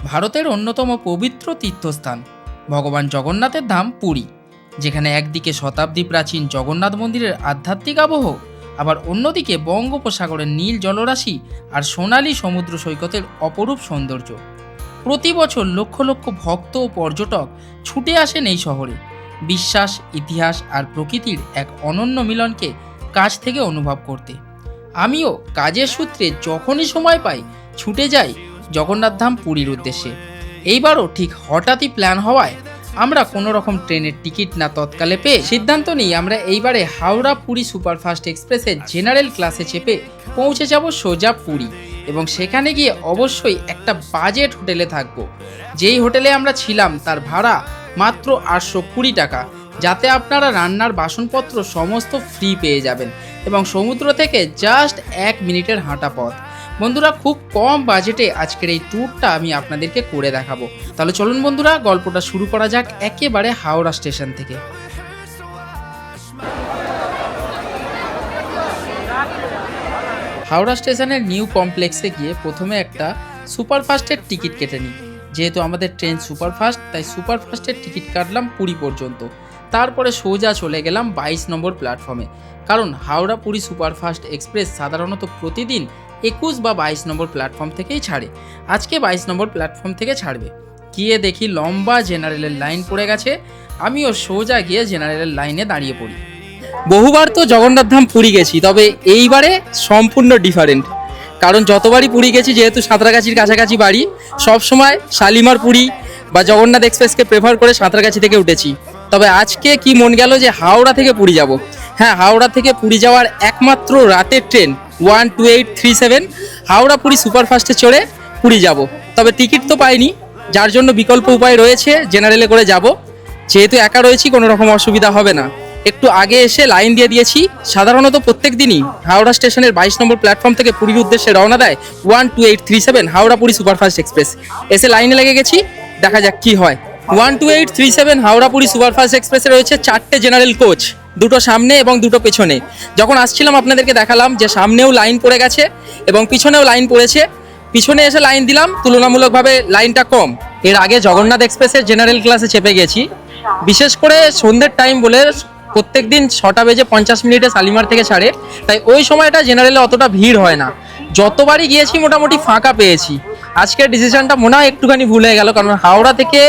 ভারতের অন্যতম পবিত্র তীর্থস্থান ভগবান জগন্নাথের ধাম পুরী, যেখানে একদিকে শতাব্দী প্রাচীন জগন্নাথ মন্দিরের আধ্যাত্মিক আবহ, আবার অন্যদিকে বঙ্গোপসাগরের নীল জলরাশি আর সোনালী সমুদ্র সৈকতের অপরূপ সৌন্দর্য। প্রতি বছর লক্ষ লক্ষ ভক্ত ও পর্যটক ছুটে আসেন এই শহরে বিশ্বাস, ইতিহাস আর প্রকৃতির এক অনন্য মিলনকে কাছ থেকে অনুভব করতে। আমিও কাজের সূত্রে যখনই সময় পাই ছুটে যাই জগন্নাথ ধাম পুরীর উদ্দেশ্যে। এইবারও ঠিক হঠাৎই প্ল্যান হওয়ায় আমরা কোনো রকম ট্রেনের টিকিট না তৎকালে পেয়ে সিদ্ধান্ত নিই আমরা এইবারে হাওড়া পুরী সুপারফাস্ট এক্সপ্রেসের জেনারেল ক্লাসে চেপে পৌঁছে যাব সোজা পুরী, এবং সেখানে গিয়ে অবশ্যই একটা বাজেট হোটেলে থাকবো। যেই হোটেলে আমরা ছিলাম তার ভাড়া মাত্র 820 টাকা, যাতে আপনারা রান্নার বাসনপত্র সমস্ত ফ্রি পেয়ে যাবেন এবং সমুদ্র থেকে জাস্ট 1 মিনিটের হাঁটা পথ। বন্ধুরা, খুব কম বাজেটে আজকের এই ট্যুরটা আমি আপনাদেরকে করে দেখাবো। তাহলে চলুন বন্ধুরা, গল্পটা শুরু করা যাক একেবারে হাওড়া স্টেশন থেকে। হাওড়া স্টেশনের নিউ কমপ্লেক্সে গিয়ে প্রথমে একটা সুপারফাস্টের টিকিট কেটে নিই। যেহেতু আমাদের ট্রেন সুপারফাস্ট, তাই সুপারফাস্টের টিকিট কাটলাম পুরী পর্যন্ত। তারপরে সোজা চলে গেলাম 22 নম্বর প্ল্যাটফর্মে, কারণ হাওড়া পুরী সুপারফাস্ট এক্সপ্রেস সাধারণত প্রতিদিন 21 বা 22 নম্বর প্ল্যাটফর্ম থেকেই ছাড়ে। আজকে 22 নম্বর প্ল্যাটফর্ম থেকে ছাড়বে। গিয়ে দেখি লম্বা জেনারেলের লাইন পড়ে গেছে। আমিও সোজা গিয়ে জেনারেলের লাইনে দাঁড়িয়ে পড়ি। বহুবার তো জগন্নাথ ধাম পুরী গেছি, তবে এইবারে সম্পূর্ণ ডিফারেন্ট। কারণ যতবারই পুরী গেছি, যেহেতু সাঁতরাগাছির কাছাকাছি বাড়ি, সবসময় শালিমার পুরী বা জগন্নাথ এক্সপ্রেসকে প্রেফার করে সাঁতরাগাছি থেকে উঠেছি। তবে আজকে কি মন গেল যে হাওড়া থেকে পুরী যাব। হ্যাঁ, হাওড়া থেকে পুরী যাওয়ার একমাত্র রাতের ট্রেন 12837 হাওড়া পুরী সুপারফাস্টে চড়ে পুরী যাব। তবে টিকিট তো পাইনি, যার জন্য বিকল্প উপায় রয়েছে জেনারেলে করে যাব। যেহেতু একা রয়েছি, কোনো রকম অসুবিধা হবে না। একটু আগে এসে লাইন দিয়ে দিয়েছি। সাধারণত প্রত্যেক দিনই হাওড়া স্টেশনের 22 নম্বর প্ল্যাটফর্ম থেকে পুরীর উদ্দেশ্যে রওনা দেয় 12837 হাওড়া পুরী সুপারফাস্ট এক্সপ্রেস। এসে লাইনে লেগে গেছি, দেখা যাক কি হয়। 12837 হাওড়া পুরী সুপারফাস্ট এক্সপ্রেসে রয়েছে 4টে জেনারেল কোচ, দুটো সামনে এবং দুটো পেছনে। যখন আসছিলাম আপনাদেরকে দেখালাম যে সামনেও লাইন পড়ে গেছে এবং পিছনেও লাইন পড়েছে। পিছনে এসে লাইন দিলাম, তুলনামূলকভাবে লাইনটা কম। এর আগে জগন্নাথ এক্সপ্রেসের জেনারেল ক্লাসে চেপে গেছি, বিশেষ করে সন্ধ্যের টাইম বলে। প্রত্যেক দিন 6টা বেজে 50 মিনিটে শালিমার থেকে ছাড়ে, তাই ওই সময়টা জেনারেলে অতটা ভিড় হয় না। যতবারই গিয়েছি মোটামুটি ফাঁকা পেয়েছি। আজকের ডিসিশনটা মনে হয় একটুখানি ভুল হয়ে গেল, কারণ হাওড়া থেকে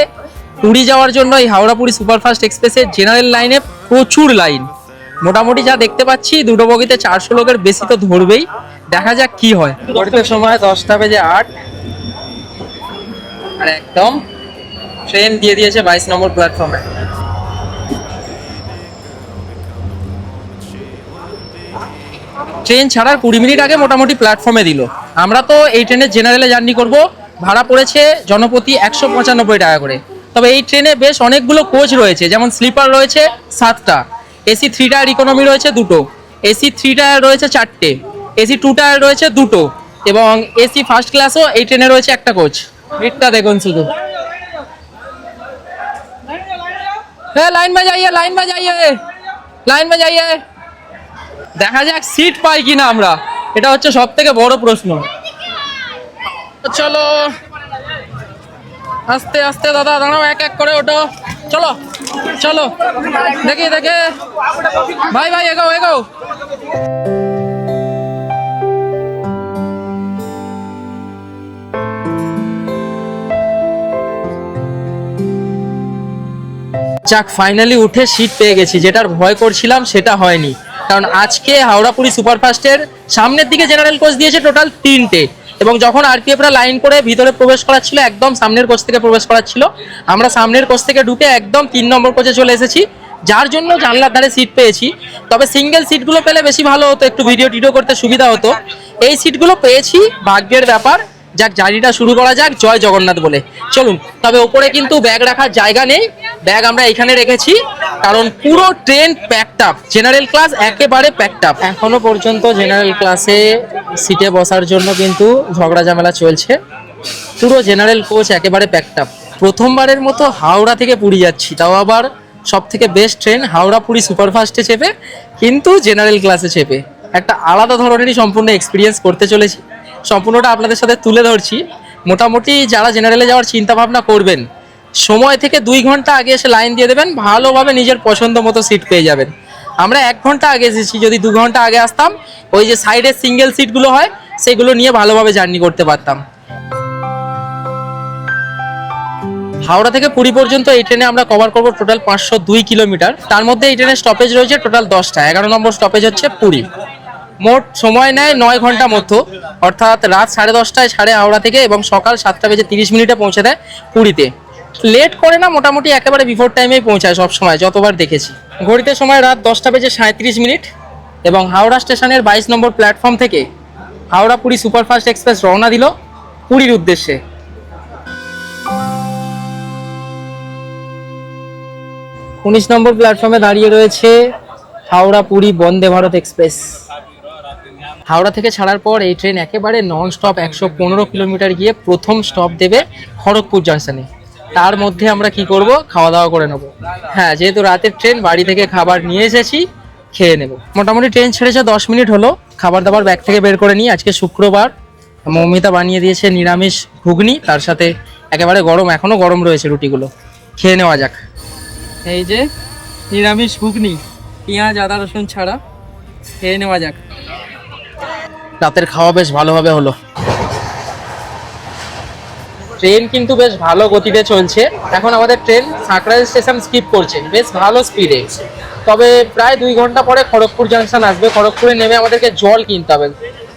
পুরী যাওয়ার জন্য এই হাওড়া পুরী সুপারফাস্ট এক্সপ্রেসের জেনারেল লাইনে প্রচুর লাইন। মোটামুটি যা দেখতে পাচ্ছি, দুটো বগিতে 400 লোকের বেশি তো ধরবেই। দেখা যাক কি হয়। ঘড়িতে সময় 10টা বেজে 8, আর একদম ট্রেন দিয়ে দিয়েছে 22 নম্বর প্ল্যাটফর্মে। ট্রেন ছাড়ার 20 মিনিট আগে মোটামুটি প্ল্যাটফর্মে দিল। আমরা তো এই ট্রেনের জেনারেলে জার্নি করব। ভাড়া পড়েছে জনপ্রতি 195 টাকা করে। তবে এই ট্রেনে বেশ অনেকগুলো কোচ রয়েছে, যেমন স্লিপার রয়েছে 7টা, এসি 3 টায়ার ইকোনমি রয়েছে 2টো, এসি 3 টায়ার রয়েছে 4টে, এসি 2 টায়ার রয়েছে 2টো, এবং এসি ফার্স্ট ক্লাসও এই ট্রেনে রয়েছে একটা কোচ। ভিড়টা দেখুন শুধু। হ্যাঁ, লাইন মে যাইয়ে, লাইন মে যাইয়ে, লাইন মে যাইয়ে। দেখা যাক সিট পাই কিনা আমরা, এটা হচ্ছে সব থেকে বড় প্রশ্ন। চলো আস্তে আস্তে দাদা, দাঁড়াও, এক এক করে ওঠো। চলো চলো, দেখি দেখে ভাই ভাই, এগো এগো। যাক, ফাইনালি উঠে সিট পেয়ে গেছি। যেটার ভয় করছিলাম সেটা হয়নি, কারণ আজকে হাওড়া পুরী সুপারফাস্টের সামনের দিকে জেনারেল কোচ দিয়েছে টোটাল 3টে, এবং যখন আরপিএফরা লাইন করে ভিতরে প্রবেশ করাচ্ছিল, একদম সামনের কোচ থেকে প্রবেশ করাচ্ছিল। আমরা সামনের কোচ থেকে ঢুকে একদম 3 নম্বর কোচে চলে এসেছি, যার জন্য জানলার ধারে সিট পেয়েছি। তবে সিঙ্গেল সিটগুলো পেলে বেশি ভালো হতো, একটু ভিডিও টিডিও করতে সুবিধা হতো। এই সিটগুলো পেয়েছি, ভাগ্যের ব্যাপার। যাক, জার্নিটা শুরু করা যাক জয় জগন্নাথ বলে। চলুন। তবে ওপরে কিন্তু ব্যাগ রাখার জায়গা নেই, ব্যাগ আমরা এখানে রেখেছি, কারণ পুরো train packed up. General class একেবারে প্যাকড আপ। এখনো পর্যন্ত জেনারেল ক্লাসে সিটে বসার জন্য কিন্তু ঝগড়া ঝামেলা চলছে। পুরো জেনারেল কোচ একেবারে প্যাকড আপ। প্রথমবারের মতো হাওড়া থেকে পুরী যাচ্ছি, তাও আবার সব থেকে বেস্ট ট্রেন হাওড়া পুরী সুপারফাস্টে চেপে, কিন্তু জেনারেল ক্লাসে চেপে একটা আলাদা ধরনেরই সম্পূর্ণ এক্সপিরিয়েন্স করতে চলেছি। সম্পূর্ণটা আপনাদের সাথে তুলে ধরছি। মোটামুটি যারা জেনারেলে যাওয়ার চিন্তা ভাবনা করবেন, সময় থেকে 2 ঘন্টা আগে এসে লাইন দিয়ে দেবেন, ভালোভাবে নিজের পছন্দ মতো সিট পেয়ে যাবেন। আমরা 1 ঘন্টা আগে এসেছি, যদি 2 ঘন্টা আগে আসতাম ওই যে সাইডের সিঙ্গেল সিটগুলো হয় সেগুলো নিয়ে ভালোভাবে জার্নি করতে পারতাম। হাওড়া থেকে পুরী পর্যন্ত এই ট্রেনে আমরা কভার করবো টোটাল 502 কিলোমিটার। তার মধ্যে এই ট্রেনের স্টপেজ রয়েছে টোটাল 10টা। 11 নম্বর স্টপেজ হচ্ছে পুরী। মোট সময় নেয় 9 ঘন্টা মতো, অর্থাৎ রাত 10:30টায় ছাড়ে হাওড়া থেকে এবং সকাল 7:30 পৌঁছে দেয় পুরীতে। লেট করে না, মোটামুটি একেবারে বিফোর টাইমেই পৌঁছায় সব সময়, যতবার দেখেছি। ঘড়িতে সময় রাত 10:37 এবং হাওড়া স্টেশনের 22 নম্বর প্ল্যাটফর্ম থেকে হাওড়া পুরী সুপারফাস্ট এক্সপ্রেস রওনা দিল পুরীর উদ্দেশ্যে। 19 নম্বর প্ল্যাটফর্মে দাঁড়িয়ে রয়েছে হাওড়া পুরী বন্দে ভারত এক্সপ্রেস। হাওড়া থেকে ছাড়ার পর এই ট্রেন একেবারে নন স্টপ 115 কিলোমিটার গিয়ে প্রথম স্টপ দেবে খড়গপুর জংশনে। তার মধ্যে আমরা কি করব, খাওয়া দাওয়া করে নেব। হ্যাঁ, যেহেতু রাতের ট্রেন, বাড়ি থেকে খাবার নিয়ে এসেছি, খেয়ে নেব। মোটামুটি ট্রেন ছেড়েছে 10 মিনিট হলো, খাবার দাবার ব্যাগ থেকে বের করে নিই। আজকে শুক্রবার, মৌমিতা বানিয়ে দিয়েছে নিরামিষ ঘুগনি, তার সাথে একেবারে গরম, এখনো গরম রয়েছে রুটিগুলো। খেয়ে নেওয়া যাক। এই যে নিরামিষ ঘুগনি, পেঁয়াজ আদা রসুন ছাড়া, খেয়ে নেওয়া যাক। রাতের খাওয়া বেশ ভালোভাবে হলো। ট্রেন কিন্তু বেশ ভালো গতিতে চলছে। এখন আমাদের ট্রেন সাঁকরাইল স্টেশন স্কিপ করছে বেশ ভালো স্পিডে। তবে প্রায় 2 ঘন্টা পরে খড়গপুর জংশন আসবে। খড়গপুরে নেমে আমাদেরকে জল কিনতে হবে,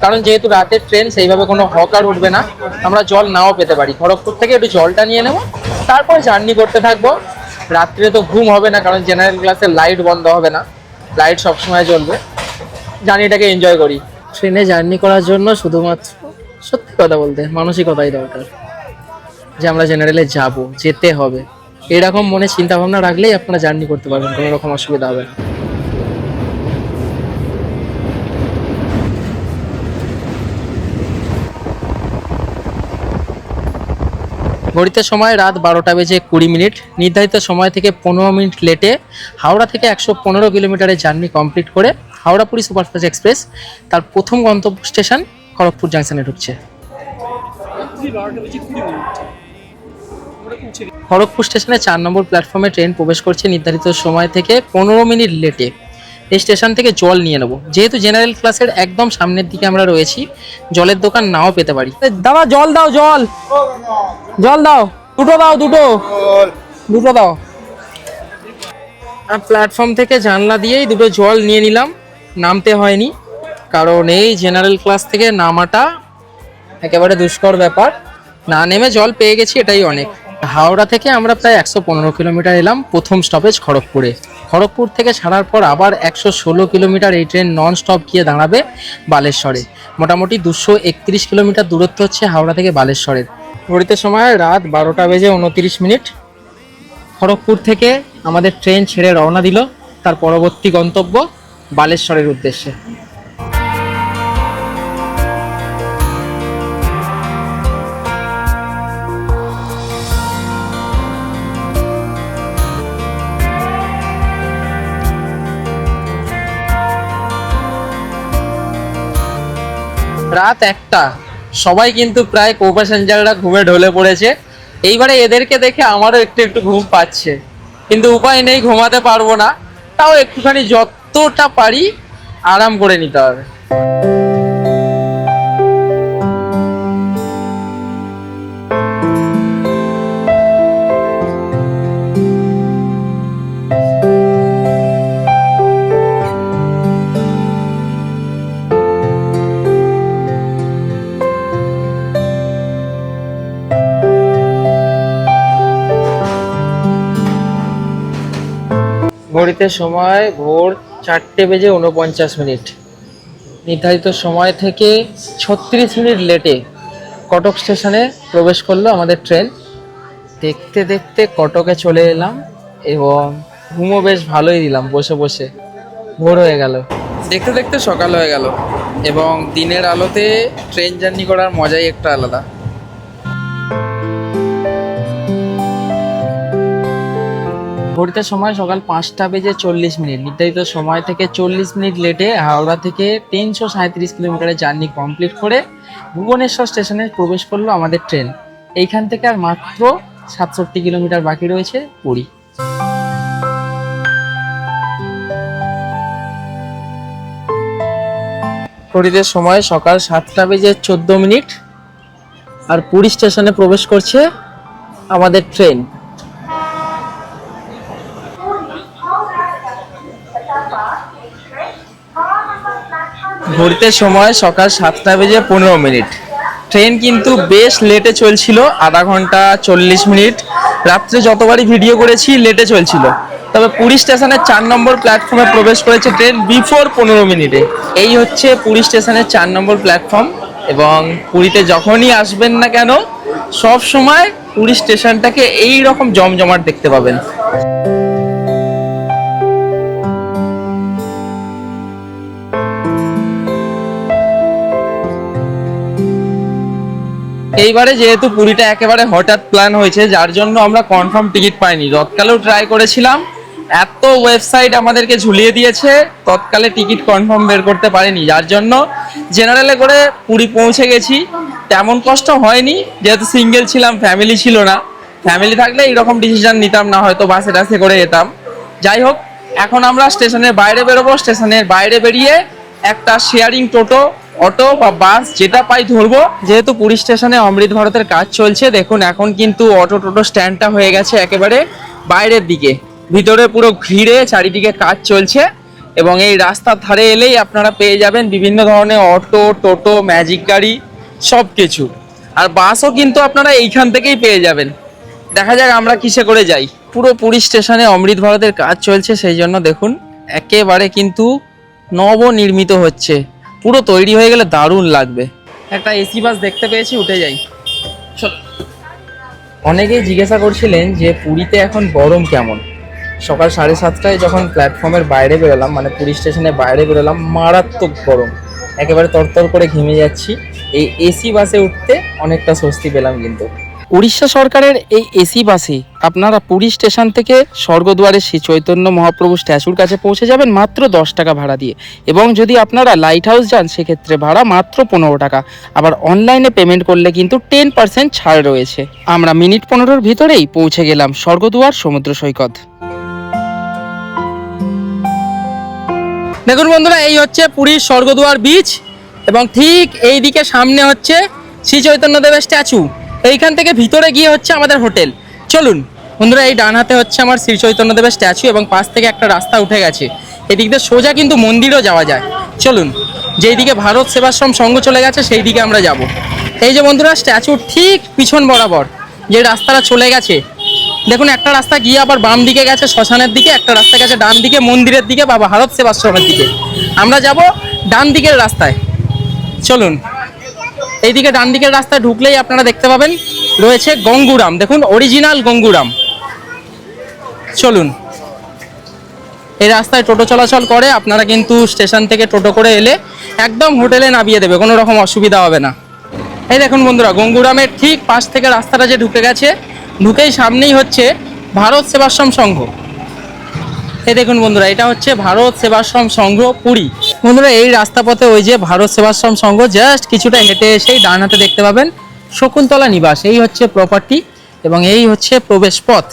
কারণ যেহেতু রাতের ট্রেন সেইভাবে কোনো হকার উঠবে না, আমরা জল নাও পেতে পারি। খড়গপুর থেকে একটু জলটা নিয়ে নেবো, তারপরে জার্নি করতে থাকবো। রাত্রে তো ঘুম হবে না, কারণ জেনারেল ক্লাসের লাইট বন্ধ হবে না, লাইট সবসময় জ্বলবে। জার্নিটাকে এনজয় করি। ট্রেনে জার্নি করার জন্য শুধুমাত্র, সত্যি কথা বলতে, মানসিকতাই দরকার যে আমরা জেনারেলে যাব, যেতে হবে। এরকম মনে চিন্তা ভাবনা রাখলেই আপনারা জার্নি করতে পারবেন, কোনো রকম অসুবিধা হবে না। ঘড়িতে সময় রাত 12:20। নির্ধারিত সময় থেকে 15 মিনিট লেটে হাওড়া থেকে 115 কিলোমিটারের জার্নি কমপ্লিট করে হাওড়া পুরী সুপারফাস্ট এক্সপ্রেস তার প্রথম গন্তব্য স্টেশন খড়গপুর জংশনে ঢুকছে। খড়গপুর স্টেশনে 4 নম্বর প্ল্যাটফর্মে ট্রেন প্রবেশ করছে নির্ধারিত সময় থেকে 15 মিনিট লেটে। এই স্টেশন থেকে জল নিয়ে নেবো, যেহেতু জেনারেল ক্লাসের একদম সামনের দিকে আমরা রয়েছি, জলের দোকান নাও পেতে পারি। দাদা জল দাও, জল জল দাও, দুটো দাও, দুটো দাও। প্ল্যাটফর্ম থেকে জানলা দিয়েই দুটো জল নিয়ে নিলাম, নামতে হয়নি, কারণ এই জেনারেল ক্লাস থেকে নামাটা একেবারে দুষ্কর ব্যাপার। না নেমে জল পেয়ে গেছি, এটাই অনেক। হাওড়া থেকে আমরা প্রায় 115 কিলোমিটার এলাম, প্রথম স্টপেজ খড়গপুরে। খড়গপুর থেকে ছাড়ার পর আবার 116 কিলোমিটার এই ট্রেন নন স্টপ গিয়ে দাঁড়াবে বালেশ্বরে। মোটামুটি 231 কিলোমিটার দূরত্ব হচ্ছে হাওড়া থেকে বালেশ্বরের। ঘড়িতে সময় রাত 12:29। খড়গপুর থেকে আমাদের ট্রেন ছেড়ে রওনা দিল তার পরবর্তী গন্তব্য বালেশ্বরের উদ্দেশ্যে। রাত 1টা, সবাই কিন্তু প্রায় কো প্যাসেঞ্জাররা ঘুমে ঢলে পড়েছে। এইবারে এদেরকে দেখে আমারও একটু একটু ঘুম পাচ্ছে, কিন্তু উপায় নেই, ঘুমাতে পারবো না। তাও একটুখানি যতটা পারি আরাম করে নিতে হবে। ঘড়িতে সময় ভোর 4:49। নির্ধারিত সময় থেকে 36 মিনিট লেটে কটক স্টেশনে প্রবেশ করলো আমাদের ট্রেন। দেখতে দেখতে কটকে চলে এলাম এবং ঘুমও বেশ ভালোই দিলাম বসে বসে। ভোর হয়ে গেল, দেখতে দেখতে সকাল হয়ে গেল এবং দিনের আলোতে ট্রেন জার্নি করার মজাই একটা আলাদা। ঘড়িতে সময় সকাল 5:40। নির্ধারিত সময় থেকে 40 মিনিট লেটে হাওড়া থেকে 337 কিলোমিটারের জার্নি কমপ্লিট করে ভুবনেশ্বর স্টেশনে প্রবেশ করলো আমাদের ট্রেন। এইখান থেকে আর মাত্র 67 কিলোমিটার বাকি রয়েছে পুরী। পুরীতে সময় সকাল 7:14, আর পুরী স্টেশনে প্রবেশ করছে আমাদের ট্রেন। ঘুরতে সময় সকাল 7:15। ট্রেন কিন্তু বেশ লেটে চলছিল, আধা ঘন্টা 40 মিনিট। রাত্রে যতবারই ভিডিও করেছি লেটে চলছিল, তবে পুরী স্টেশনের 4 নম্বর প্ল্যাটফর্মে প্রবেশ করেছে ট্রেন বিফোর 15 মিনিটে। এই হচ্ছে পুরী স্টেশনের 4 নম্বর প্ল্যাটফর্ম। এবং পুরীতে যখনই আসবেন না কেন, সব সময় পুরী স্টেশনটাকে এই রকম জমজমাট দেখতে পাবেন। এইবারে যেহেতু পুরীটা একেবারে হঠাৎ প্ল্যান হয়েছে, যার জন্য আমরা কনফার্ম টিকিট পাইনি। তৎকালেও ট্রাই করেছিলাম, এত ওয়েবসাইট আমাদেরকে ঝুলিয়ে দিয়েছে, তৎকালে টিকিট কনফার্ম বের করতে পারিনি, যার জন্য জেনারেলে করে পুরী পৌঁছে গেছি। তেমন কষ্ট হয়নি, যেহেতু সিঙ্গেল ছিলাম, ফ্যামিলি ছিল না। ফ্যামিলি থাকলে এইরকম ডিসিশন নিতাম, না হয়তো বাসে টাসে করে যেতাম। যাই হোক, এখন আমরা স্টেশনের বাইরে বেরোবো। স্টেশনের বাইরে বেরিয়ে একটা শেয়ারিং টোটো, অটো বা বাস যেটা পাই ধরবো। যেহেতু পুরী স্টেশনে অমৃত ভারতের কাজ চলছে, দেখুন এখন কিন্তু অটো টোটো স্ট্যান্ডটা হয়ে গেছে একেবারে বাইরের দিকে। ভিতরে পুরো ঘিরে চারিদিকে কাজ চলছে, এবং এই রাস্তার ধারে এলেই আপনারা পেয়ে যাবেন বিভিন্ন ধরনের অটো, টোটো, ম্যাজিক গাড়ি, সব কিছু। আর বাসও কিন্তু আপনারা এইখান থেকেই পেয়ে যাবেন। দেখা যাক আমরা কিসে করে যাই। পুরো পুরী স্টেশনে অমৃত ভারতের কাজ চলছে, সেই জন্য দেখুন একেবারে কিন্তু নবনির্মিত হচ্ছে। পুরো তৈরি হয়ে গেলে দারুণ লাগবে। একটা এসি বাস দেখতে পেয়েছি, উঠে যাই। চল। অনেকেই জিজ্ঞাসা করছিলেন যে পুরীতে এখন গরম কেমন। সকাল 7:30টায় যখন প্ল্যাটফর্মের বাইরে বেরোলাম, মানে পুরী স্টেশনের বাইরে বেরোলাম, মারাত্মক গরম, একেবারে তরতর করে ঘেমে যাচ্ছি। এই এসি বাসে উঠতে অনেকটা স্বস্তি পেলাম। কিন্তু উড়িষ্যা সরকারের এই এসি বাসে আপনারা পুরী স্টেশন থেকে স্বর্গদুয়ারে শ্রী চৈতন্য মহাপ্রভু স্ট্যাচুর কাছে পৌঁছে যাবেন মাত্র 10 টাকা ভাড়া দিয়ে। এবং যদি আপনারা লাইট হাউস যান, সেক্ষেত্রে ভাড়া মাত্র 15 টাকা। আবার অনলাইনে পেমেন্ট করলে কিন্তু 10% ছাড় রয়েছে। আমরা মিনিট 15-র ভিতরেই পৌঁছে গেলাম স্বর্গদুয়ার সমুদ্র সৈকত। দেখুন বন্ধুরা, এই হচ্ছে পুরীর স্বর্গদুয়ার বিচ, এবং ঠিক এই দিকে সামনে হচ্ছে শ্রী চৈতন্যদেবের স্ট্যাচু। এইখান থেকে ভিতরে গিয়ে হচ্ছে আমাদের হোটেল। চলুন বন্ধুরা, এই ডান হাতে হচ্ছে আমার শ্রী চৈতন্যদেবের স্ট্যাচু, এবং পাশ থেকে একটা রাস্তা উঠে গেছে। এদিক দিয়ে সোজা কিন্তু মন্দিরও যাওয়া যায়। চলুন, যেই দিকে ভারত সেবাশ্রম সংঘ চলে গেছে সেই দিকে আমরা যাব। এই যে বন্ধুরা, স্ট্যাচুর ঠিক পিছন বরাবর যে রাস্তাটা চলে গেছে, দেখুন একটা রাস্তা গিয়ে আবার বাম দিকে গেছে শ্মশানের দিকে, একটা রাস্তা গেছে ডান দিকে মন্দিরের দিকে বা ভারত সেবাশ্রমের দিকে। আমরা যাব ডান দিকের রাস্তায়। চলুন, এইদিকে ডান দিকের রাস্তায় ঢুকলেই আপনারা দেখতে পাবেন রয়েছে গঙ্গুরাম। দেখুন, অরিজিনাল গঙ্গুরাম। চলুন, এই রাস্তায় টোটো চলাচল করে। আপনারা কিন্তু স্টেশন থেকে টোটো করে এলে একদম হোটেলে নামিয়ে দেবে, কোনো রকম অসুবিধা হবে না। এই দেখুন বন্ধুরা, গঙ্গুরামের ঠিক পাশ থেকে রাস্তাটা যে ঢুকে গেছে, ঢুকেই সামনেই হচ্ছে ভারত সেবাশ্রম সংঘ। এই দেখুন বন্ধুরা, এটা হচ্ছে ভারত সেবাশ্রম সংঘ পুরী। বন্ধুরা, এই রাস্তা পথে ওই যে ভারত সেবাশ্রম সংঘ, জাস্ট কিছুটা হেঁটে এসেই ডান হাতে দেখতে পাবেন শকুন্তলা নিবাস। এই হচ্ছে প্রপার্টি, এবং এই হচ্ছে প্রবেশ পথ।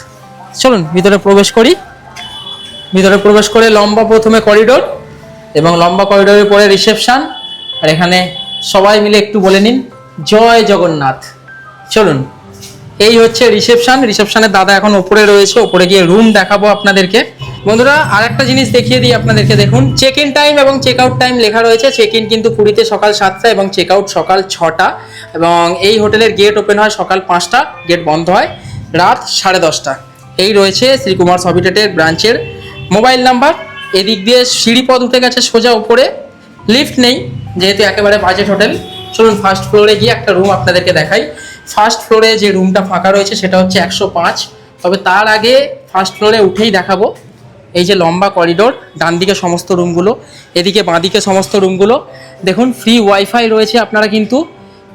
চলুন ভিতরে প্রবেশ করি। ভিতরে প্রবেশ করে লম্বা প্রথমে করিডোর, এবং লম্বা করিডোরের পরে রিসেপশন। আর এখানে সবাই মিলে একটু বলে নিন জয় জগন্নাথ। চলুন, এই হচ্ছে রিসেপশন। রিসেপশনের দাদা এখন ওপরে রয়েছে, ওপরে গিয়ে রুম দেখাবো আপনাদেরকে। বন্ধুরা, আর একটা জিনিস দেখিয়ে দিই আপনাদেরকে। দেখুন, চেক ইন টাইম এবং চেক আউট টাইম লেখা রয়েছে। চেক ইন কিন্তু পুরীতে সকাল 7টা এবং চেক আউট সকাল 6টা। এবং এই হোটেলের গেট ওপেন হয় সকাল 5টা, গেট বন্ধ হয় রাত 10:30। এই রয়েছে শ্রীকুমার সবিটেটের ব্রাঞ্চের মোবাইল নাম্বার। এদিক দিয়ে সিঁড়িপথ উঠে গেছে সোজা উপরে, লিফট নেই যেহেতু একেবারে বাজেট হোটেল। চলুন ফার্স্ট ফ্লোরে গিয়ে একটা রুম আপনাদেরকে দেখাই। ফার্স্ট ফ্লোরে যে রুমটা ফাঁকা রয়েছে সেটা হচ্ছে 105। তবে তার আগে ফার্স্ট ফ্লোরে উঠেই দেখাবো এই যে লম্বা করিডোর, ডান দিকে সমস্ত রুমগুলো, এদিকে বাঁদিকে সমস্ত রুমগুলো। দেখুন, ফ্রি ওয়াইফাই রয়েছে, আপনারা কিন্তু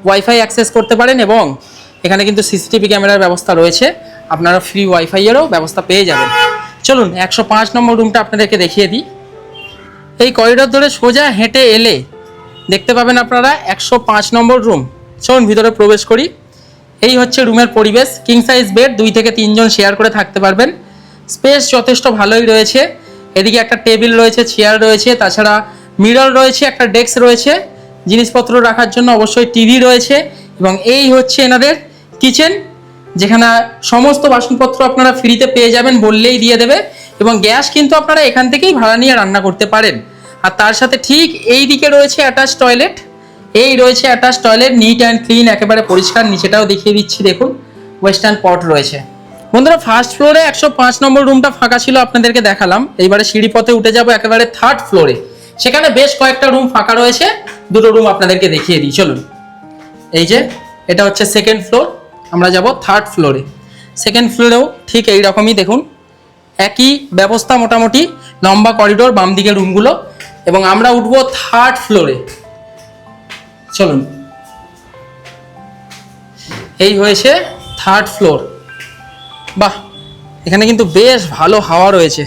ওয়াইফাই অ্যাক্সেস করতে পারেন, এবং এখানে কিন্তু সিসিটিভি ক্যামেরার ব্যবস্থা রয়েছে। আপনারা ফ্রি ওয়াইফাইয়েরও ব্যবস্থা পেয়ে যাবেন। চলুন 105 নম্বর রুমটা আপনাদেরকে দেখিয়ে দিই। এই করিডোর ধরে সোজা হেঁটে এলে দেখতে পাবেন আপনারা 105 নম্বর রুম। চলুন ভিতরে প্রবেশ করি। এই হচ্ছে রুমের পরিবেশ। কিং সাইজ বেড, 2 থেকে 3 জন শেয়ার করে থাকতে পারবেন। স্পেস যথেষ্ট ভালোই রয়েছে। এদিকে একটা টেবিল রয়েছে, চেয়ার রয়েছে, তাছাড়া মিরর রয়েছে, একটা ডেস্ক রয়েছে জিনিসপত্র রাখার জন্য, অবশ্যই টিভি রয়েছে। এবং এই হচ্ছে এনাদের কিচেন, যেখানে সমস্ত বাসনপত্র আপনারা ফ্রিতে পেয়ে যাবেন, বললেই দিয়ে দেবে। এবং গ্যাস কিন্তু আপনারা এখান থেকেই ভাড়া নিয়ে রান্না করতে পারেন। আর তার সাথে ঠিক এই দিকে রয়েছে অ্যাটাচ টয়লেট। এই রয়েছে attach toilet, neat and clean, একেবারে পরিষ্কার। নিচেটাও দেখিয়ে দিচ্ছি, দেখুন ওয়েস্টার্ন পট রয়েছে। বন্ধুরা, ফার্স্ট ফ্লোরে 105 নম্বর রুমটা ফাঁকা ছিল, আপনাদেরকে দেখালাম। এইবারে সিঁড়িপথে উঠে যাব একেবারে 3rd ফ্লোরে। সেখানে বেশ কয়েকটা রুম ফাঁকা রয়েছে, দুটো রুম আপনাদেরকে দেখিয়ে দিই। চলুন, এই যে এটা হচ্ছে 2nd ফ্লোর, আমরা যাব 3rd ফ্লোরে। 2nd ফ্লোরেও ঠিক এই রকমই, দেখুন একই ব্যবস্থা, মোটামুটি লম্বা করিডোর, বাম দিকে রুমগুলো। এবং আমরা উঠবো 3rd ফ্লোরে। চলুন, এই হয়েছে 3rd ফ্লোর। বাহ, এখানে কিন্তু বেশ ভালো হাওয়া রয়েছে।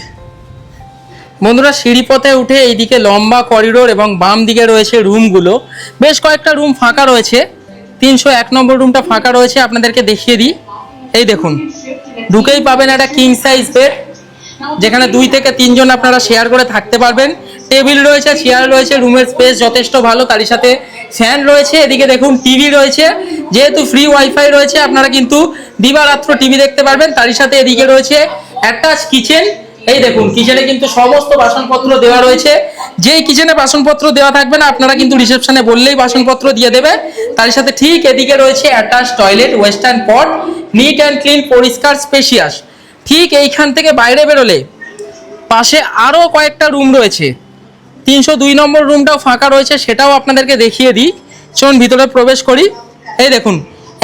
বন্ধুরা, সিঁড়িপথে উঠে এইদিকে লম্বা করিডোর এবং বাম দিকে রয়েছে রুমগুলো। বেশ কয়েকটা রুম ফাঁকা রয়েছে। 301 নম্বর রুমটা ফাঁকা রয়েছে, আপনাদেরকে দেখিয়ে দিই। এই দেখুন, ঢুকেই পাবেন একটা কিং সাইজ বেড, যেখানে 2 থেকে 3 জন আপনারা শেয়ার করে থাকতে পারবেন। টেবিল রয়েছে, চেয়ার রয়েছে, রুমের স্পেস যথেষ্ট ভালো। তারই সাথে ফ্যান রয়েছে, এদিকে দেখুন টিভি রয়েছে। যেহেতু ফ্রি ওয়াইফাই রয়েছে, আপনারা কিন্তু দিবারাত্র টিভি দেখতে পারবেন। তারই সাথে এদিকে রয়েছে অ্যাটাচ কিচেন। এই দেখুন, কিচেনে কিন্তু সমস্ত বাসনপত্র দেওয়া রয়েছে। যেই কিচেনে বাসনপত্র দেওয়া থাকবে না, আপনারা কিন্তু রিসেপশনে বললেই বাসনপত্র দিয়ে দেবে। তার সাথে ঠিক এদিকে রয়েছে attach toilet, western pot, neat and clean, পরিষ্কার, স্পেশিয়াস। ঠিক এইখান থেকে বাইরে বেরোলে পাশে আরও কয়েকটা রুম রয়েছে। 302 নম্বর রুমটাও ফাঁকা রয়েছে, সেটাও আপনাদেরকে দেখিয়ে দিই। চলুন ভিতরে প্রবেশ করি। এই দেখুন,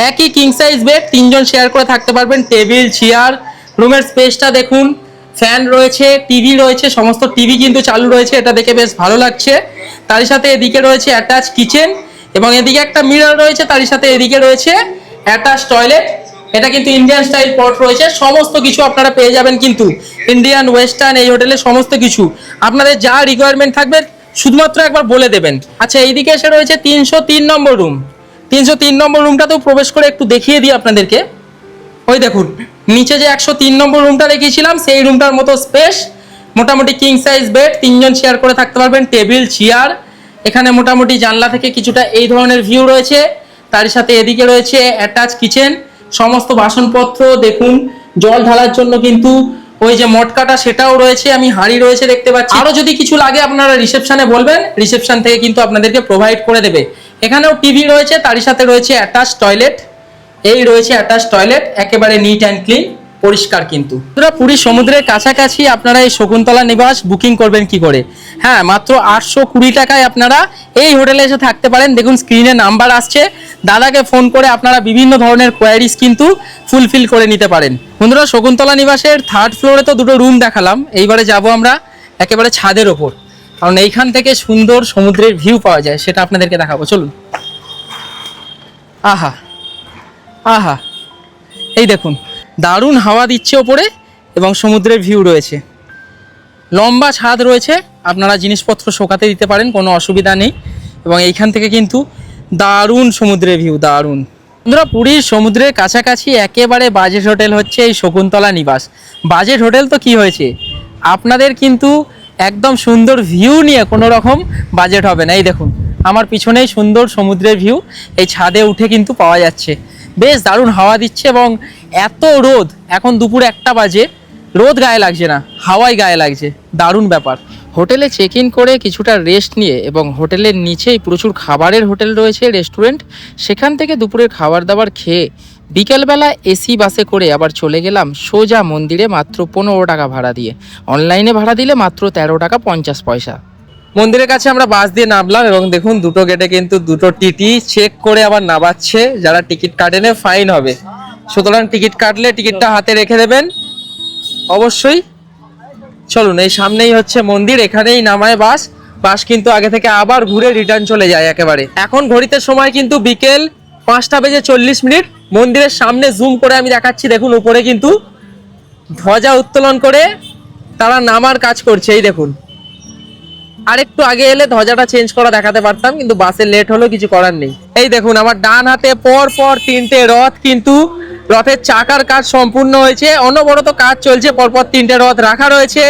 একই কিং সাইজ বেড, 3 জন শেয়ার করে থাকতে পারবেন। টেবিল, চেয়ার, রুমের স্পেসটা দেখুন। ফ্যান রয়েছে, টিভি রয়েছে, সমস্ত টিভি কিন্তু চালু রয়েছে, এটা দেখে বেশ ভালো লাগছে। তারই সাথে এদিকে রয়েছে অ্যাটাচ কিচেন এবং এদিকে একটা মিরর রয়েছে। তারই সাথে এদিকে রয়েছে অ্যাটাচ টয়লেট। এটা কিন্তু ইন্ডিয়ান স্টাইল পট রয়েছে। সমস্ত কিছু আপনারা পেয়ে যাবেন কিন্তু ইন্ডিয়ান, ওয়েস্টার্ন, এই হোটেলে সমস্ত কিছু। আপনাদের যা রিকোয়ারমেন্ট থাকবে শুধুমাত্র একবার বলে দেবেন। আচ্ছা, এইদিকে এসে রয়েছে 303 নম্বর রুম। 303 নম্বর রুমটাতেও প্রবেশ করে একটু দেখিয়ে দিই আপনাদেরকে। ওই দেখুন, নিচে যে 103 নম্বর রুমটা দেখিয়েছিলাম, সেই রুমটার মতো স্পেস। মোটামুটি কিং সাইজ বেড, 3 জন শেয়ার করে থাকতে পারবেন। টেবিল, চেয়ার, এখানে মোটামুটি জানলা থেকে কিছুটা এই ধরনের ভিউ রয়েছে। তার সাথে এদিকে রয়েছে অ্যাটাচ কিচেন, সমস্ত বাসনপত্র দেখুন। জল ঢালার জন্য কিন্তু ওই যে মটকাটা, সেটাও রয়েছে। আমি হাঁড়ি রয়েছে দেখতে পাচ্ছি। আরও যদি কিছু লাগে আপনারা রিসেপশনে বলবেন, রিসেপশন থেকে কিন্তু আপনাদেরকে প্রোভাইড করে দেবে। এখানেও টিভি রয়েছে, তারই সাথে রয়েছে অ্যাটাচ টয়লেট। এই রয়েছে অ্যাটাচ টয়লেট, একেবারে নিট অ্যান্ড ক্লিন, পরিষ্কার। কিন্তু পুরী সমুদ্রের কাছাকাছি আপনারা এই শকুন্তলা নিবাস বুকিং করবেন কি করে? হ্যাঁ, মাত্র 820 টাকায় আপনারা এই হোটেলে এসে থাকতে পারেন। দেখুন স্ক্রিনে নাম্বার আসছে, দাদাকে ফোন করে আপনারা বিভিন্ন ধরনের কোয়ারিজ কিন্তু ফুলফিল করে নিতে পারেন। বন্ধুরা, শকুন্তলা নিবাসের 3rd ফ্লোরে তো দুটো রুম দেখালাম, এইবারে যাব আমরা একেবারে ছাদের ওপর, কারণ এইখান থেকে সুন্দর সমুদ্রের ভিউ পাওয়া যায়, সেটা আপনাদেরকে দেখাবো। চলুন। আহা আহা, এই দেখুন, দারুণ হাওয়া দিচ্ছে ওপরে এবং সমুদ্রের ভিউ রয়েছে। লম্বা ছাদ রয়েছে, আপনারা জিনিসপত্র শোকাতে দিতে পারেন, কোনো অসুবিধা নেই। এবং এইখান থেকে কিন্তু দারুণ সমুদ্রের ভিউ, দারুণ। বন্ধুরা, পুরীর সমুদ্রের কাছাকাছি একেবারে বাজেট হোটেল হচ্ছে এই শকুন্তলা নিবাস। বাজেট হোটেল তো কি হয়েছে, আপনাদের কিন্তু একদম সুন্দর ভিউ নিয়ে কোনো রকম বাজেট হবে না। এই দেখুন, আমার পিছনেই সুন্দর সমুদ্রের ভিউ, এই ছাদে উঠে কিন্তু পাওয়া যাচ্ছে। বেশ দারুণ হাওয়া দিচ্ছে এবং এত রোদ, এখন দুপুর 1টা বাজে, রোদ গায়ে লাগছে না, হাওয়াই গায়ে লাগছে, দারুণ ব্যাপার। হোটেলে চেক ইন করে কিছুটা রেস্ট নিয়ে এবং হোটেলের নিচেই প্রচুর খাবারের হোটেল রয়েছে, রেস্টুরেন্ট, সেখান থেকে দুপুরের খাবার দাবার খেয়ে বিকেলবেলা এসি বাসে করে আবার চলে গেলাম সোজা মন্দিরে, মাত্র 15 টাকা ভাড়া দিয়ে। অনলাইনে ভাড়া দিলে মাত্র 13 টাকা 50 পয়সা। মন্দিরের কাছে আমরা বাস দিয়ে নামলাম এবং দেখুন দুটো গেটে কিন্তু দুটো টিটি চেক করে আবার নামাচ্ছে। যারা টিকিট কাটেনে ফাইন হবে, সুতরাং টিকিট কাটলে টিকিটটা হাতে রেখে দেবেন অবশ্যই। চলুন, এই সামনেই হচ্ছে মন্দির, এখানেই নামায় বাস। বাস কিন্তু আগে থেকে আবার ঘুরে রিটার্ন চলে যায় একেবারে। এখন ঘড়িতে সময় কিন্তু বিকেল 5:40। মন্দিরের সামনে জুম করে আমি দেখাচ্ছি, দেখুন উপরে কিন্তু ধ্বজা উত্তোলন করে তারা নামার কাজ করছে। এই দেখুন, আর একটু আগে এলে ধ্বজাটা চেঞ্জ করা দেখাতে পারতাম, কিন্তু বাসে লেট হলো, কিছু করার নেই। এই দেখুন আমার ডান হাতে পর পর 3টে রথ, কিন্তু রথের চাকার কাজ সম্পূর্ণ হয়েছে, অনবরত কাজ চলছে, পরপর 3টে রথ রাখা রয়েছে।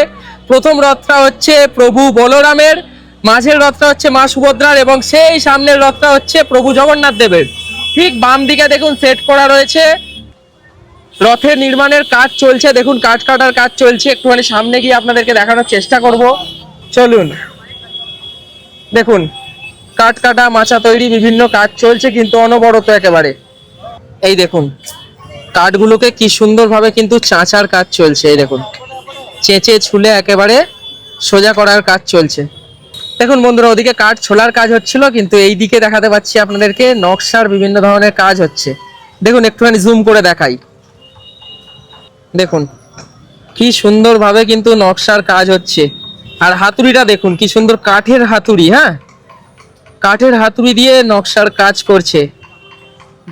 প্রথম রথটা হচ্ছে প্রভু বলরামের, মাঝের রথটা হচ্ছে মা সুভদ্রার, এবং সেই সামনের রথটা হচ্ছে প্রভু জগন্নাথ দেবের। ঠিক বাম দিকে দেখুন সেট করা রয়েছে, রথের নির্মাণের কাজ চলছে, দেখুন কাঠ কাটার কাজ চলছে। একটুখানি সামনে গিয়ে আপনাদেরকে দেখানোর চেষ্টা করব, চলুন। দেখুন কাঠ কাটা, মাচা তৈরি, বিভিন্ন কাজ চলছে কিন্তু অনবরত একেবারে। এই দেখুন কাঠগুলোকে কি সুন্দরভাবে কিন্তু চাঁচার কাজ চলছে, এই দেখুন চেঁচে ছুলে একেবারে সোজা করার কাজ চলছে। দেখুন বন্ধুরা, ওদিকে কাঠ ছোলার কাজ হচ্ছিল, কিন্তু এই দিকে দেখাতে পাচ্ছি আপনাদেরকে নকশার বিভিন্ন ধরনের কাজ হচ্ছে। দেখুন একটুখানি জুম করে দেখাই, দেখুন কি সুন্দরভাবে কিন্তু নকশার কাজ হচ্ছে। আর হাতুড়িটা দেখুন কি সুন্দর, কাঠের হাতুড়ি, হ্যাঁ কাঠের হাতুড়ি দিয়ে নকশার কাজ করছে,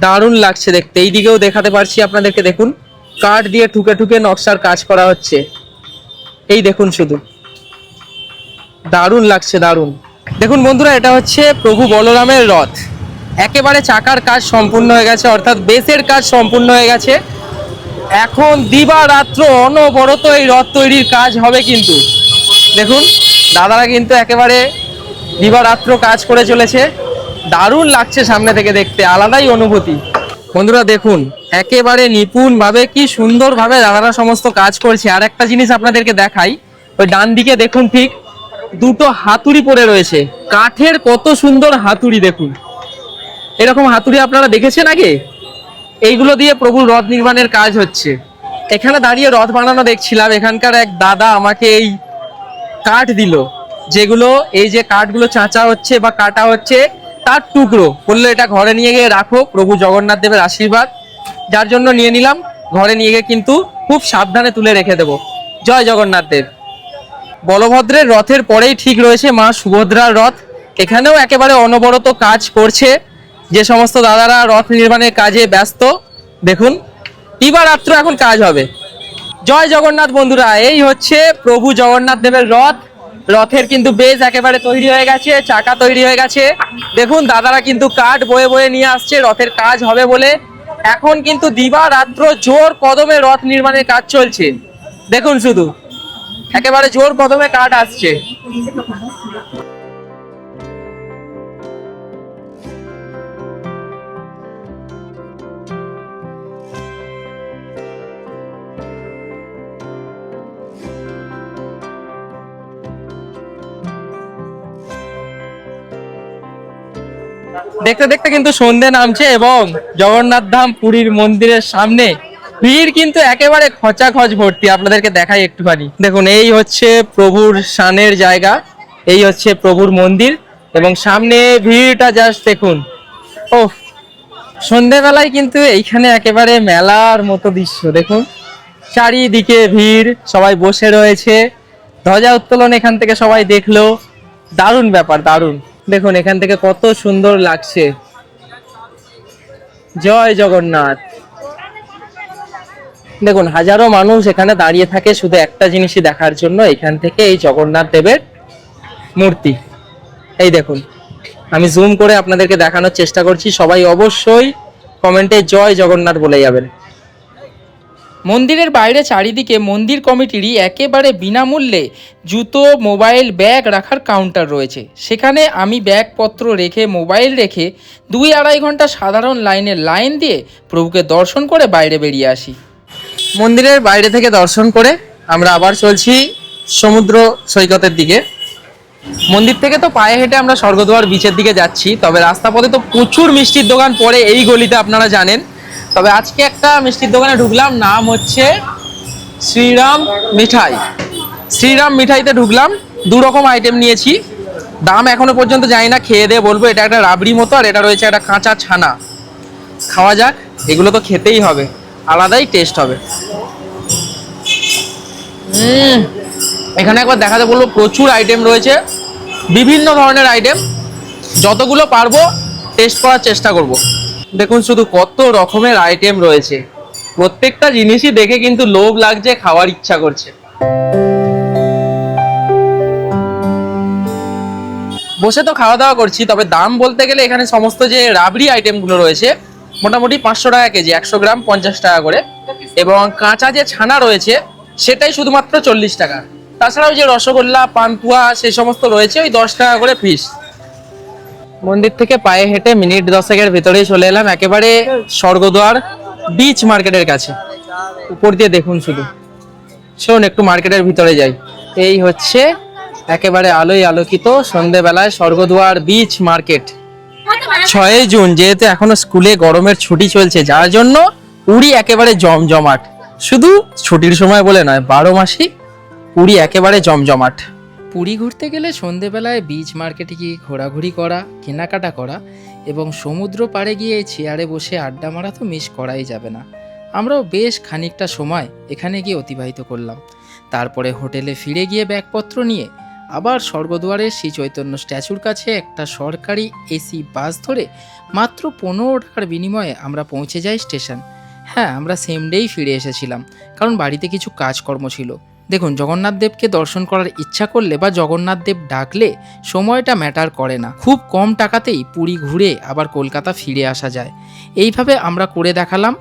দারুণ লাগছে দেখতে। এই দিকেও দেখাতে পারছি আপনাদেরকে, দেখুন কাঠ দিয়ে ঠুকে ঠুকে নকশার কাজ করা হচ্ছে, এই দেখুন শুধু দারুণ লাগছে, দারুণ। দেখুন বন্ধুরা, এটা হচ্ছে প্রভু বলরামের রথ, একেবারে চাকার কাজ সম্পূর্ণ হয়ে গেছে, অর্থাৎ বেসের কাজ সম্পূর্ণ হয়ে গেছে। এখন দিবারাত্র অনবরত এই রথ তৈরির কাজ হবে, কিন্তু দেখুন দাদারা কিন্তু একেবারে দিবারাত্র কাজ করে চলেছে, দারুণ লাগছে সামনে থেকে দেখতে, আলাদাই অনুভূতি। বন্ধুরা দেখুন একেবারে নিপুণ ভাবে কি সুন্দর ভাবে দাদারা সমস্ত কাজ করছে। আর একটা জিনিস আপনাদেরকে দেখাই, ওই ডান দিকে দেখুন ঠিক দুটো হাতুড়ি পড়ে রয়েছে, কাঠের কত সুন্দর হাতুড়ি, দেখুন এরকম হাতুড়ি আপনারা দেখেছেন আগে? এইগুলো দিয়ে প্রভুর রথ নির্মাণের কাজ হচ্ছে। এখানে দাঁড়িয়ে রথ বানানো দেখছিলাম, এখানকার এক দাদা আমাকে এই কাঠ দিল, যেগুলো এই যে কাঠগুলো চাঁচা হচ্ছে বা কাটা হচ্ছে তার টুকরো, বললো এটা ঘরে নিয়ে গিয়ে রাখো, প্রভু জগন্নাথ দেবের আশীর্বাদ, যার জন্য নিয়ে নিলাম। ঘরে নিয়ে গিয়ে কিন্তু খুব সাবধানে তুলে রেখে দেবো। জয় জগন্নাথ দেব। বলভদ্রের রথের পরেই ঠিক রয়েছে মা সুভদ্রার রথ, এখানেও একেবারে অনবরত কাজ করছে যে সমস্ত দাদারা রথ নির্মাণের কাজে ব্যস্ত। দেখুন দিবারাত্র এখন কাজ হবে। জয় জগন্নাথ বন্ধুরা, এই হচ্ছে প্রভু জগন্নাথ দেবের রথ। রথের কিন্তু বেজ একেবারে তৈরি হয়ে গেছে, চাকা তৈরি হয়ে গেছে। দেখুন দাদারা কিন্তু কাঠ বয়ে বয়ে নিয়ে আসছে রথের কাজ হবে বলে। এখন কিন্তু দিবারাত্র জোর কদমে রথ নির্মাণের কাজ চলছে, দেখুন শুধু একেবারে জোর কদমে কাঠ আসছে। দেখতে দেখতে কিন্তু সন্ধে নামছে, এবং জগন্নাথ ধাম পুরীর মন্দিরের সামনে ভিড় কিন্তু একেবারে খচাখচ ভর্তি। আপনাদেরকে দেখাই একটুখানি, দেখুন এই হচ্ছে প্রভুর স্নানের জায়গা, এই হচ্ছে প্রভুর মন্দির, এবং সামনে ভিড়টা জাস্ট দেখুন। ও সন্ধেবেলায় কিন্তু এইখানে একেবারে মেলার মতো দৃশ্য, দেখুন চারিদিকে ভিড়, সবাই বসে রয়েছে, ধ্বজা উত্তোলন এখান থেকে সবাই দেখলো, দারুণ ব্যাপার, দারুণ। দেখুন এখান থেকে কত সুন্দর লাগছে। জয় জগন্নাথ। দেখুন হাজারো মানুষ এখানে দাঁড়িয়ে থাকে শুধু একটা জিনিসই দেখার জন্য, এখান থেকে এই জগন্নাথ দেবের মূর্তি। এই দেখুন আমি জুম করে আপনাদেরকে দেখানোর চেষ্টা করছি, সবাই অবশ্যই কমেন্টে জয় জগন্নাথ বলে যাবেন। মন্দিরের বাইরে চারিদিকে মন্দির কমিটিরই একেবারে বিনামূল্যে জুতো, মোবাইল, ব্যাগ রাখার কাউন্টার রয়েছে। সেখানে আমি ব্যাগপত্র রেখে, মোবাইল রেখে 2-2.5 ঘন্টা সাধারণ লাইন দিয়ে প্রভুকে দর্শন করে বাইরে বেরিয়ে আসি। মন্দিরের বাইরে থেকে দর্শন করে আমরা আবার চলছি সমুদ্র সৈকতের দিকে। মন্দির থেকে তো পায়ে হেঁটে আমরা স্বর্গদ্বার বিচের দিকে যাচ্ছি, তবে রাস্তা পথে তো প্রচুর মিষ্টির দোকান পড়ে এই গলিতে, আপনারা জানেন। তবে আজকে একটা মিষ্টির দোকানে ঢুকলাম, নাম হচ্ছে শ্রীরাম মিঠাই। শ্রীরাম মিঠাইতে ঢুকলাম, 2 রকম আইটেম নিয়েছি, দাম এখনো পর্যন্ত জানি না, খেয়ে দিয়ে বলবো। এটা একটা রাবড়ি মতো, আর এটা রয়েছে একটা কাঁচা ছানা। খাওয়া যাক, এগুলো তো খেতেই হবে, আলাদাই টেস্ট হবে। এখানে একবার দেখাতে বলবো, প্রচুর আইটেম রয়েছে, বিভিন্ন ধরনের আইটেম, যতগুলো পারবো টেস্ট করার চেষ্টা করব। দেখুন শুধু কত রকমের আইটেম রয়েছে, প্রত্যেকটা জিনিসই দেখে কিন্তু লোভ লাগছে, খাওয়ার ইচ্ছা করছে। বসে তো খাওয়া দাওয়া করছি, তবে দাম বলতে গেলে এখানে সমস্ত যে রাবড়ি আইটেমগুলো রয়েছে মোটামুটি 500 টাকা কেজি, 100 গ্রাম 50 টাকা করে, এবং কাঁচা যে ছানা রয়েছে সেটাই শুধুমাত্র 40 টাকা। তাছাড়াও যে রসগোল্লা, পান্তুয়া সেই সমস্ত রয়েছে ওই 10 টাকা করে পিস। মন্দির থেকে পায়ে হেঁটে মিনিট 10-এর ভেতরেই চলে এলাম একেবারে স্বর্গদ্বার বিচ মার্কেটের কাছে। উপর দিয়ে দেখুন শুধু, শোন একটু মার্কেটের ভিতরে যাই। এই হচ্ছে একেবারে আলোয় আলোকিত সন্ধেবেলায় স্বর্গদ্বার বিচ মার্কেট। 6 জুন যেহেতু এখনো স্কুলে গরমের ছুটি চলছে, যার জন্য পুরী একেবারে জমজমাট। শুধু ছুটির সময় বলে নয়, 12 মাসই পুরী একেবারে জমজমাট। পুরী ঘুরতে গেলে সন্ধেবেলায় বিচ মার্কেটে গিয়ে ঘোরাঘুরি করা, কেনাকাটা করা এবং সমুদ্র পাড়ে গিয়ে চেয়ারে বসে আড্ডা মারা তো মিস করাই যাবে না। আমরাও বেশ খানিকটা সময় এখানে গিয়ে অতিবাহিত করলাম। তারপরে হোটেলে ফিরে গিয়ে ব্যাগপত্র নিয়ে আবার স্বর্গদ্বারের শ্রী চৈতন্য স্ট্যাচুর কাছে একটা সরকারি এসি বাস ধরে মাত্র 15 টাকার বিনিময়ে আমরা পৌঁছে যাই স্টেশন। হ্যাঁ, আমরা সেম ডেই ফিরে এসেছিলাম, কারণ বাড়িতে কিছু কাজকর্ম ছিল। দেখুন, জগন্নাথ দেবকে দর্শন করার ইচ্ছা করলে বা জগন্নাথ দেব ডাকলে সময়টা ম্যাটার করে না। খুব কম টাকাতেই পুরী ঘুরে আবার কলকাতা ফিরে আসা যায়। এইভাবে আমরা করে দেখালাম।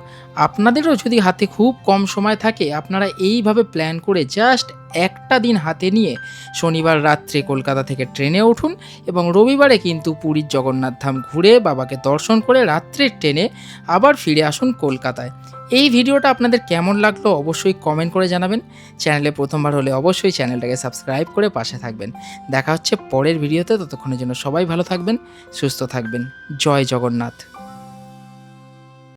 আপনাদেরও যদি হাতে খুব কম সময় থাকে, আপনারা এইভাবে প্ল্যান করে জাস্ট একটা দিন হাতে নিয়ে শনিবার রাত্রে কলকাতা থেকে ট্রেনে উঠুন এবং রবিবারে কিন্তু পুরীর জগন্নাথ ধাম ঘুরে বাবাকে দর্শন করে রাত্রের ট্রেনে আবার ফিরে আসুন কলকাতায়। এই ভিডিওটা আপনাদের কেমন লাগলো অবশ্যই কমেন্ট করে জানাবেন। চ্যানেলে প্রথমবার হলে অবশ্যই চ্যানেলটাকে সাবস্ক্রাইব করে পাশে থাকবেন। দেখা হচ্ছে পরের ভিডিওতে, ততক্ষণের জন্য সবাই ভালো থাকবেন, সুস্থ থাকবেন। জয় জগন্নাথ।